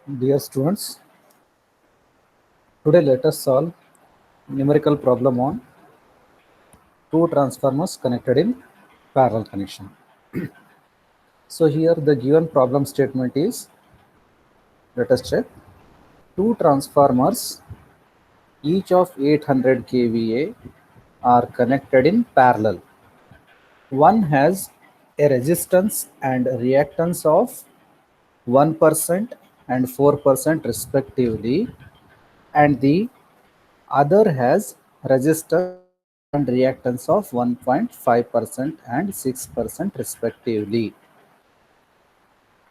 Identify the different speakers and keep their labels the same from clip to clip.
Speaker 1: Dear students, today let us solve numerical problem on two transformers connected in parallel connection. So here the given problem statement is, let us check, two transformers each of 800 kVA are connected in parallel. One has a resistance and reactance of 1% and 4% respectively, and the other has resistance and reactance of 1.5% and 6% respectively.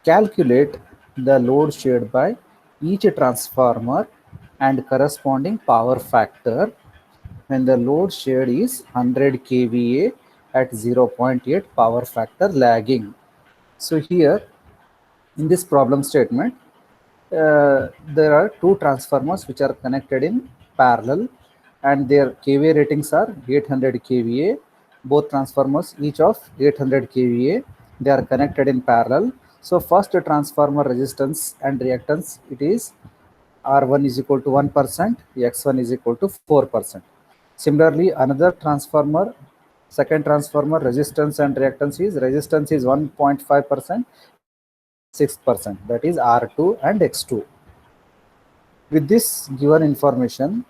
Speaker 1: Calculate the load shared by each transformer and corresponding power factor when the load shared is 100 kVA at 0.8 power factor lagging. So here in this problem statement, there are two transformers which are connected in parallel and their kVA ratings are 800 kVA. Both transformers each of 800 kVA. They are connected in parallel. So first transformer resistance and reactance, it is R1 is equal to 1%, X1 is equal to 4%. Similarly, another transformer, second transformer resistance and reactance is, resistance is 1.5%, reactance is 6%, that is R2 and X2. With this given information,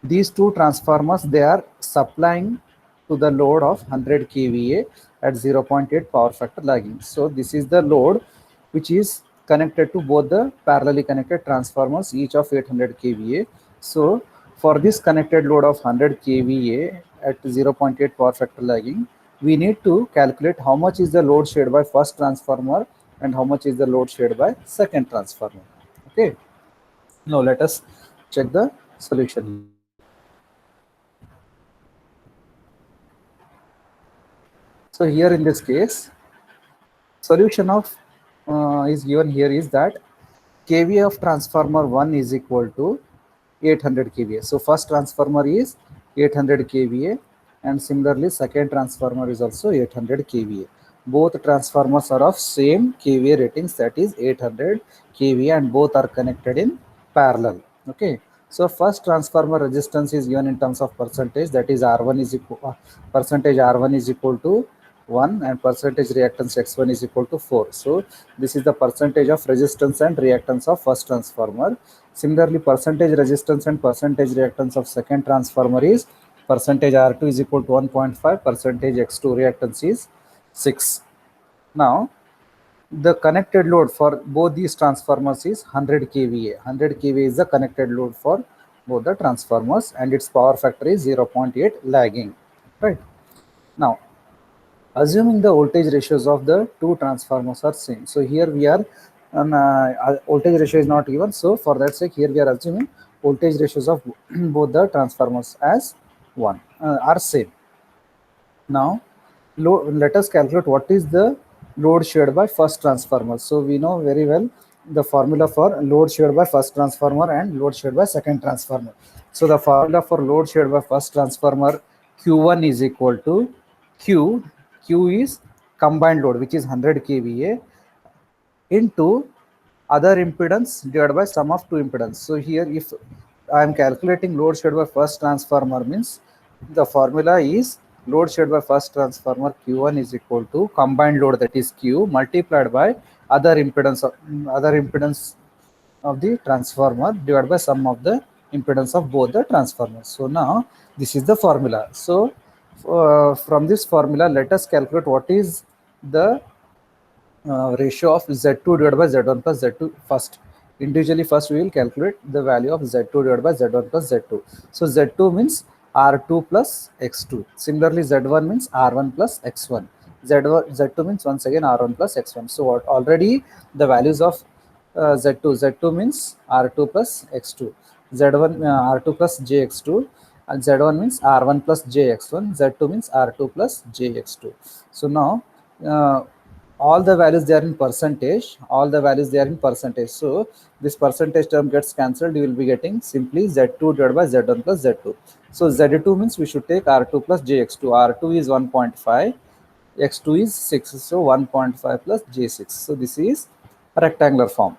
Speaker 1: these two transformers, they are supplying to the load of 100 kVA at 0.8 power factor lagging. So this is the load which is connected to both the parallelly connected transformers, each of 800 kVA. So for this connected load of 100 kVA at 0.8 power factor lagging, we need to calculate how much is the load shared by first transformer and how much is the load shared by second transformer. Okay. Now let us check the solution. So here in this case, solution of is given here is that kVA of transformer 1 is equal to 800 kVA. So first transformer is 800 kVA and similarly second transformer is also 800 kVA. Both transformers are of same kVA ratings, that is 800 kVA, and both are connected in parallel. Okay. So first transformer resistance is given in terms of percentage, that is R1 is equal percentage R1 is equal to 1 and percentage reactance X1 is equal to 4. So this is the percentage of resistance and reactance of first transformer. Similarly, percentage resistance and percentage reactance of second transformer is percentage R2 is equal to 1.5, percentage X2 reactance is 6. Now the connected load for both these transformers is 100 kVA. 100 kVA is the connected load for both the transformers and its power factor is 0.8 lagging. Right. Now, assuming the voltage ratios of the two transformers are same. So here we are, voltage ratio is not given. So for that sake, here we are assuming voltage ratios of both the transformers as are same. Now, let us calculate what is the load shared by first transformer. So we know very well the formula for load shared by first transformer and load shared by second transformer. So the formula for load shared by first transformer, Q1 is equal to Q is combined load, which is 100 kVA, into other impedance divided by sum of two impedance. So here if I am calculating load shared by first transformer, means the formula is load shared by first transformer Q1 is equal to combined load, that is Q, multiplied by other impedance of the transformer divided by sum of the impedance of both the transformers. So now this is the formula. So from this formula, let us calculate what is the ratio of Z2 divided by Z1 plus Z2 first. Individually, first we will calculate the value of Z2 divided by Z1 plus Z2. So Z2 means R2 plus X2. Similarly, Z1 means R1 plus X1. Z2 means once again R1 plus X1. So what already the values of Z2 means R2 plus X2. Z1 R2 plus JX2. And Z1 means R1 plus JX1. Z2 means R2 plus JX2. So now all the values they are in percentage, so this percentage term gets cancelled. You will be getting simply Z2 divided by Z1 plus Z2. So Z2 means we should take R2 plus JX2. R2 is 1.5, X2 is 6, so 1.5 plus J6. So this is a rectangular form.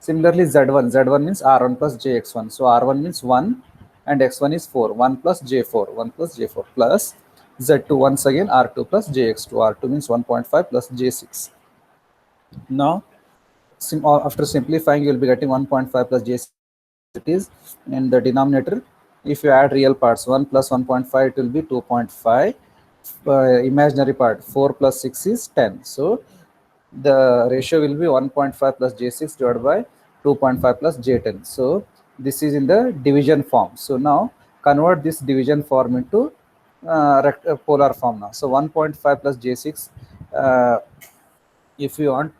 Speaker 1: Similarly, z1 means r1 plus jx1. So r1 means 1 and x1 is 4. 1 plus j4, 1 plus j4 plus z2 once again r2 plus jx2. R2 means 1.5 plus j6. Now, after simplifying, you will be getting 1.5 plus j6 as it is in the denominator. If you add real parts, 1 plus 1.5, it will be 2.5. Imaginary part, 4 plus 6 is 10. So the ratio will be 1.5 plus j6 divided by 2.5 plus j10. So this is in the division form. So now convert this division form into polar form now. So 1.5 plus j6, if you want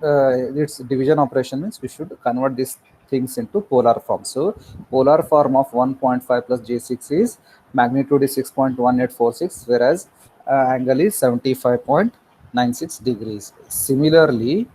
Speaker 1: its division operation means we should convert these things into polar form. So polar form of 1.5 plus j6 is magnitude is 6.1846, whereas angle is 75.96 degrees. Similarly,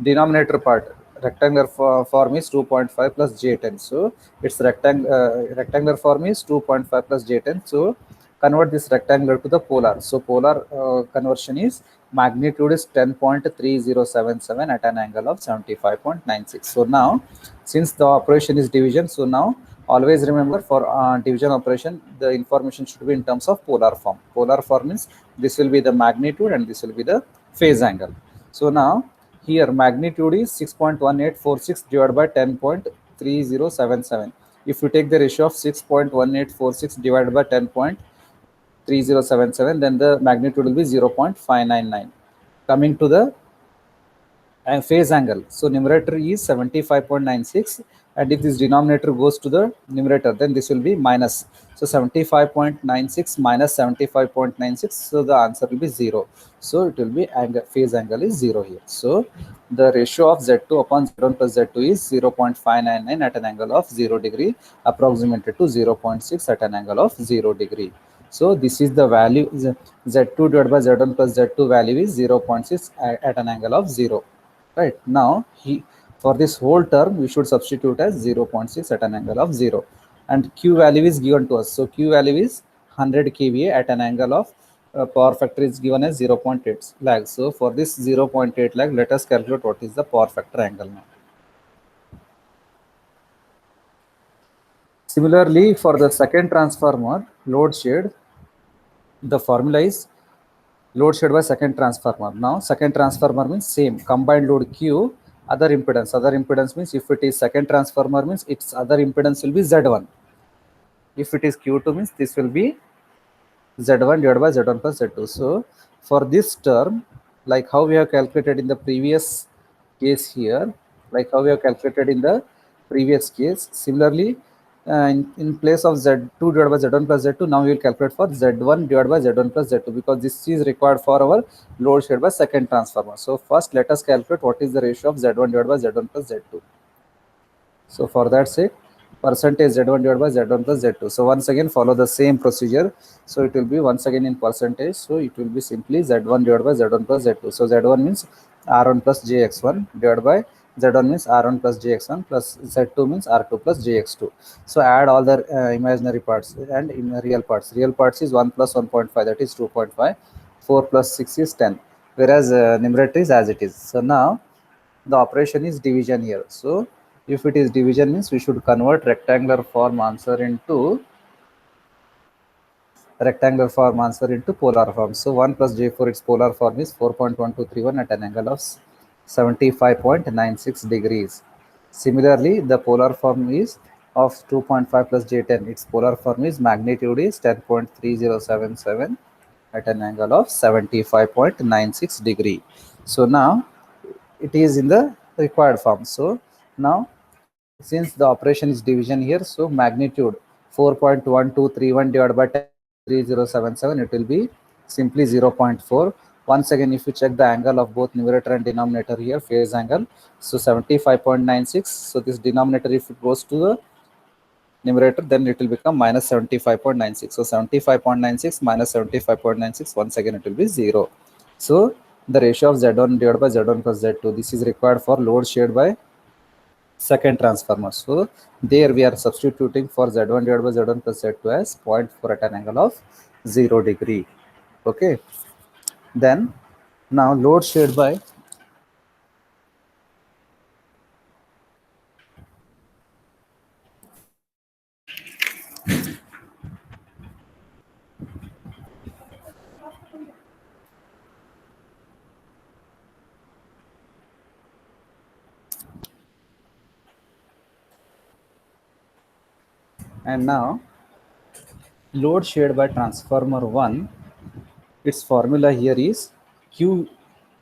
Speaker 1: denominator part, rectangular form is 2.5 plus j10. So its rectangular form is 2.5 plus j10. So convert this rectangular to the polar. So polar conversion is magnitude is 10.3077 at an angle of 75.96. So now, since the operation is division, so now always remember for division operation, the information should be in terms of polar form. Polar form means this will be the magnitude and this will be the phase angle. So now here magnitude is 6.1846 divided by 10.3077. If you take the ratio of 6.1846 divided by 10.3077, then the magnitude will be 0.599. Coming to the phase angle, so numerator is 75.96, and if this denominator goes to the numerator, then this will be minus. So 75.96 minus 75.96, so the answer will be 0. So it will be phase angle is 0 here. So the ratio of z2 upon z1 plus z2 is 0.599 at an angle of 0 degree, approximated to 0.6 at an angle of 0 degree. So this is the value, z2 divided by z1 plus z2 value is 0.6 at an angle of 0. Right now, for this whole term, we should substitute as 0.6 at an angle of 0. And Q value is given to us. So Q value is 100 kVA at an angle of power factor is given as 0.8 lag. So for this 0.8 lag, let us calculate what is the power factor angle now. Similarly, for the second transformer, load shed, the formula is load shed by second transformer. Now, second transformer means same combined load Q, other impedance. Other impedance means if it is second transformer means its other impedance will be Z1. If it is Q2 means this will be Z1 divided by Z1 plus Z2. So for this term, like how we have calculated in the previous case here, like how we have calculated in the previous case, similarly, in place of Z2 divided by Z1 plus Z2, now we will calculate for Z1 divided by Z1 plus Z2, because this is required for our load shed by second transformer. So first let us calculate what is the ratio of Z1 divided by Z1 plus Z2. So for that sake, percentage Z1 divided by Z1 plus Z2. So once again follow the same procedure. So it will be once again in percentage. So it will be simply Z1 divided by Z1 plus Z2. So Z1 means R1 plus JX1 divided by Z1 means R1 plus JX1 plus Z2 means R2 plus JX2. So add all the imaginary parts and in real parts. Real parts is 1 plus 1.5, that is 2.5. 4 plus 6 is 10. Whereas numerator is as it is. So now the operation is division here. So if it is division means we should convert rectangular form answer into polar form. So 1 plus j4, its polar form is 4.1231 at an angle of 75.96 degrees. Similarly, the polar form is of 2.5 plus j10, its polar form is magnitude is 10.3077 at an angle of 75.96 degree. So now it is in the required form. So now since the operation is division here, so magnitude 4.1231 divided by 10.3077, it will be simply 0.4. Once again, if you check the angle of both numerator and denominator here, phase angle, so 75.96. So this denominator, if it goes to the numerator, then it will become minus 75.96. So 75.96 minus 75.96, once again it will be 0. So the ratio of Z1 divided by Z1 plus Z2, this is required for load shared by second transformer. So there we are substituting for Z1 divided by Z1 plus Z2 as 0.4 at an angle of 0 degree. Okay. Then now load shared by And now load shared by transformer 1, its formula here is Q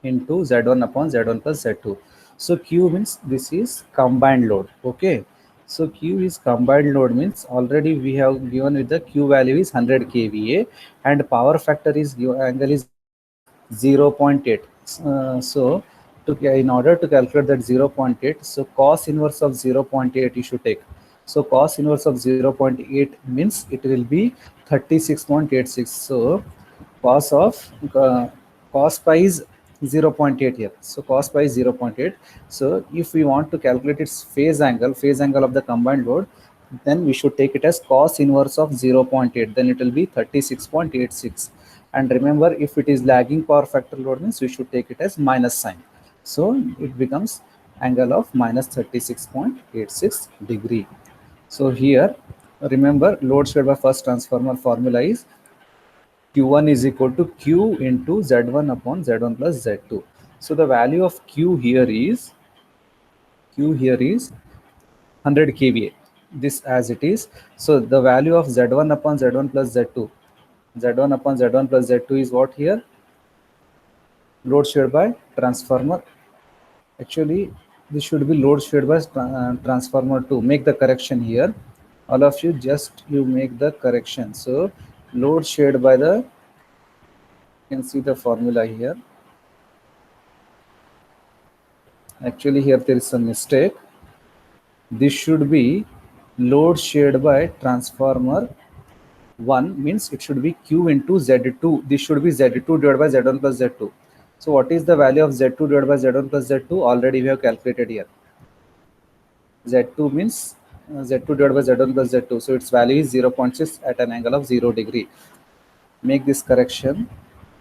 Speaker 1: into Z1 upon Z1 plus Z2. So Q means this is combined load. Okay. So Q is combined load means already we have given with the Q value is 100 kVA and power factor is angle is given as 0.8. So in order to calculate that 0.8, so cos inverse of 0.8 you should take. So cos inverse of 0.8 means it will be 36.86. So cos of cos pi is 0.8 here. So cos pi is 0.8. So if we want to calculate its phase angle of the combined load, then we should take it as cos inverse of 0.8. Then it will be 36.86. And remember, if it is lagging power factor load means we should take it as minus sign. So it becomes angle of minus 36.86 degree. So here, remember, load shared by first transformer formula is Q1 is equal to Q into Z1 upon Z1 plus Z2. So the value of Q here is 100 kVA. This as it is. So the value of Z1 upon Z1 plus Z2. Z1 upon Z1 plus Z2 is what here? Load shared by transformer. Actually, this should be load shared by transformer 2. Make the correction here. All of you just you make the correction. So load shared by the, you can see the formula here. Actually here there is some mistake. This should be load shared by transformer 1 means it should be Q into Z2. This should be Z2 divided by Z1 plus Z2. So what is the value of Z2 divided by Z1 plus Z2? Already we have calculated here. Z2 means Z2 divided by Z1 plus Z2. So its value is 0.6 at an angle of 0 degree. Make this correction.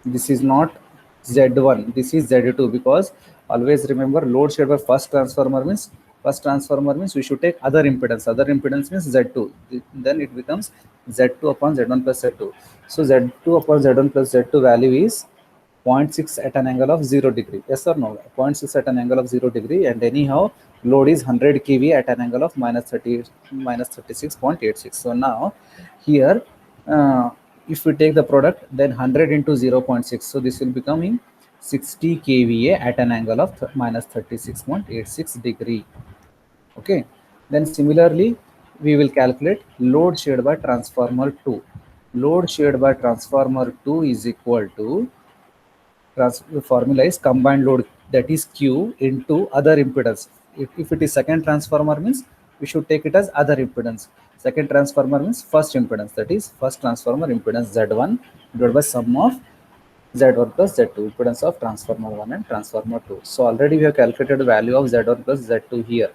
Speaker 1: This is not Z1, this is Z2, because always remember load shared by first transformer means we should take other impedance. Other impedance means Z2. Then it becomes Z2 upon Z1 plus Z2. So Z2 upon Z1 plus Z2 value is 0.6 at an angle of 0 degree. Yes or no? 0.6 at an angle of 0 degree, and anyhow load is 100 kV at an angle of minus 36.86. So now here if we take the product, then 100 into 0.6, so this will becoming 60 kVA at an angle of minus 36.86 degree. Okay, then similarly we will calculate load shared by transformer 2. Load shared by transformer 2 is equal to, the formula is combined load, that is Q into other impedance. If it is second transformer means we should take it as other impedance. Second transformer means first impedance, that is first transformer impedance Z1 divided by sum of Z1 plus Z2, impedance of transformer 1 and transformer 2. So already we have calculated the value of Z1 plus Z2 here.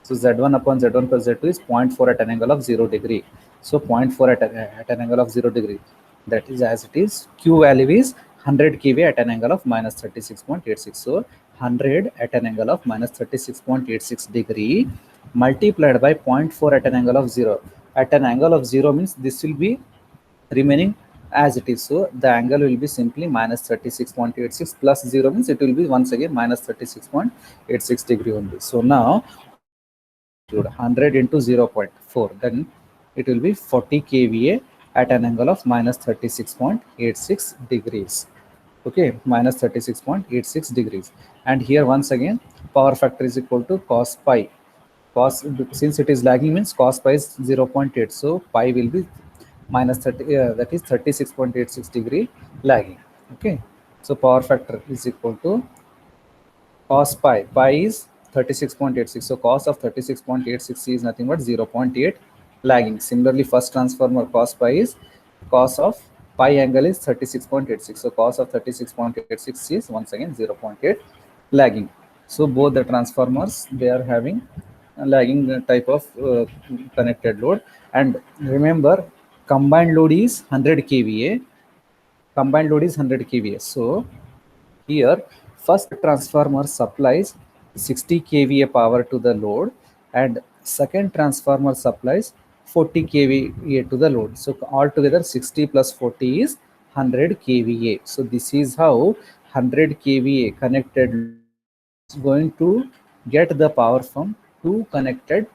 Speaker 1: So Z1 upon Z1 plus Z2 is 0.4 at an angle of 0 degree. So 0.4 at an angle of 0 degree. That is as it is. Q value is 100 kV at an angle of minus 36.86. So 100 at an angle of minus 36.86 degree multiplied by 0.4 at an angle of 0. At an angle of 0 means this will be remaining as it is. So the angle will be simply minus 36.86 plus 0 means it will be once again minus 36.86 degree only. So now magnitude 100 into 0.4, then it will be 40 kVA at an angle of minus 36.86 degrees. Okay, minus 36.86 degrees. And here once again power factor is equal to cos pi. Cos, since it is lagging means cos pi is 0.8, so pi will be minus 30, that is 36.86 degree lagging. Okay, so power factor is equal to cos pi. Pi is 36.86. So cos of 36.86 is nothing but 0.8 lagging. Similarly, first transformer cos pi is cos of pi angle is 36.86. So cos of 36.86 is once again 0.8 lagging. So both the transformers, they are having a lagging type of connected load. And remember, combined load is 100 kVA. Combined load is 100 kVA. So here, first transformer supplies 60 kVA power to the load, and second transformer supplies 40 kVA to the load. So altogether 60 plus 40 is 100 kVA. So this is how 100 kVA connected load is going to get the power from two connected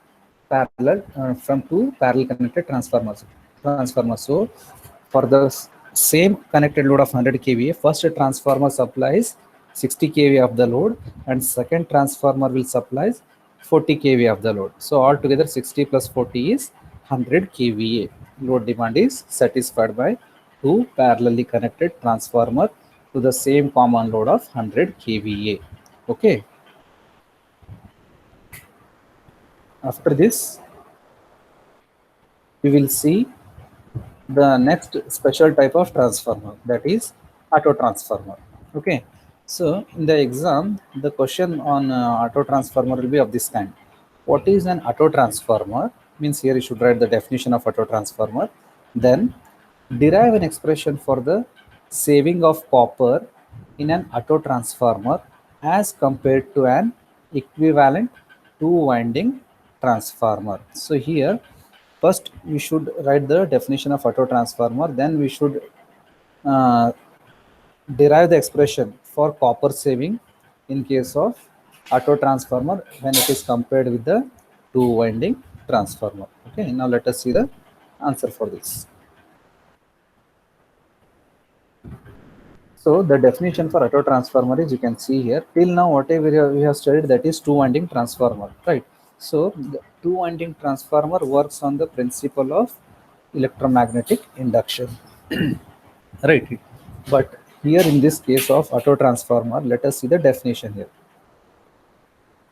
Speaker 1: parallel from two parallel connected transformers. So for the same connected load of 100 kVA, first transformer supplies 60 kVA of the load, and second transformer will supply 40 kVA of the load. So altogether 60 plus 40 is 100 kVA. Load demand is satisfied by two parallelly connected transformer to the same common load of 100 kVA. Okay. After this, we will see the next special type of transformer, that is auto transformer. Okay, so in the exam the question on auto transformer will be of this kind. What is an auto transformer? Means here you should write the definition of auto transformer, then derive an expression for the saving of copper in an auto transformer as compared to an equivalent two winding transformer. So here first we should write the definition of auto transformer, then we should uh, derive the expression for copper saving in case of auto transformer when it is compared with the two winding transformer. Okay, now let us see the answer for this. So the definition for auto transformer is, you can see here, till now whatever we have studied, that is two winding transformer, right? So the two winding transformer works on the principle of electromagnetic induction, right? But here in this case of auto transformer, let us see the definition here.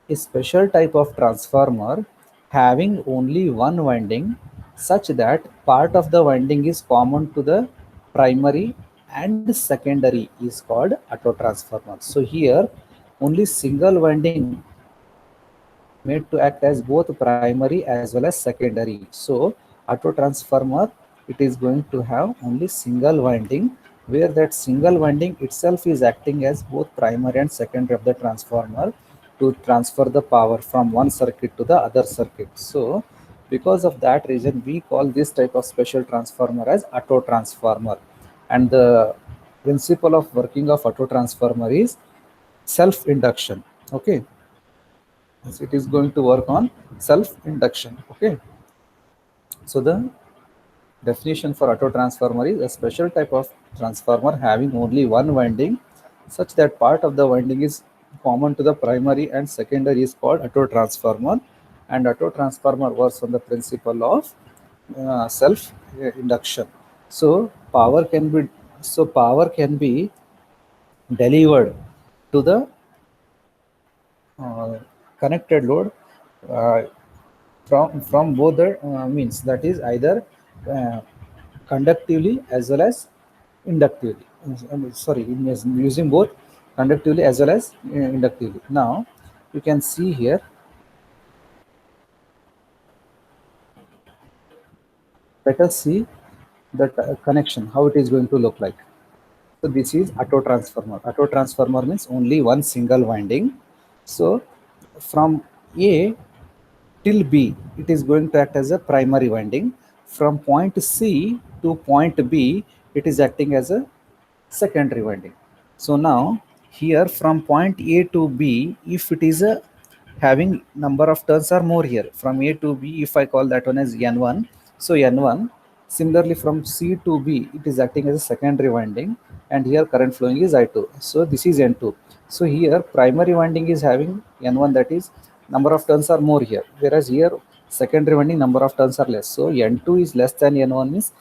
Speaker 1: A special type of transformer having only one winding such that part of the winding is common to the primary and secondary is called auto transformer. So here only single winding made to act as both primary as well as secondary. So auto transformer, it is going to have only single winding, where that single winding itself is acting as both primary and secondary of the transformer to transfer the power from one circuit to the other circuit. So because of that reason, we call this type of special transformer as auto transformer. And the principle of working of auto transformer is self induction. Okay, so it is going to work on self induction. Okay, so the definition for auto transformer is a special type of transformer having only one winding such that part of the winding is common to the primary and secondary is called auto transformer, and auto transformer works on the principle of self induction. So power can be delivered to the connected load uh, from both the means, that is either uh, conductively as well as inductively. Sorry, using both conductively as well as inductively. Now you can see here, let us see the connection, how it is going to look like. So this is auto transformer. Auto transformer means only one single winding. So from A till B, it is going to act as a primary winding. From point C to point B, it is acting as a secondary winding. So now here from point A to B, if it is a having number of turns are more here, from A to B, if I call that one as N1, so N1. Similarly from C to B, it is acting as a secondary winding, and here current flowing is I2. So this is N2. So here primary winding is having N1, that is number of turns are more here, whereas here secondary winding number of turns are less. So N2 is less than N1 means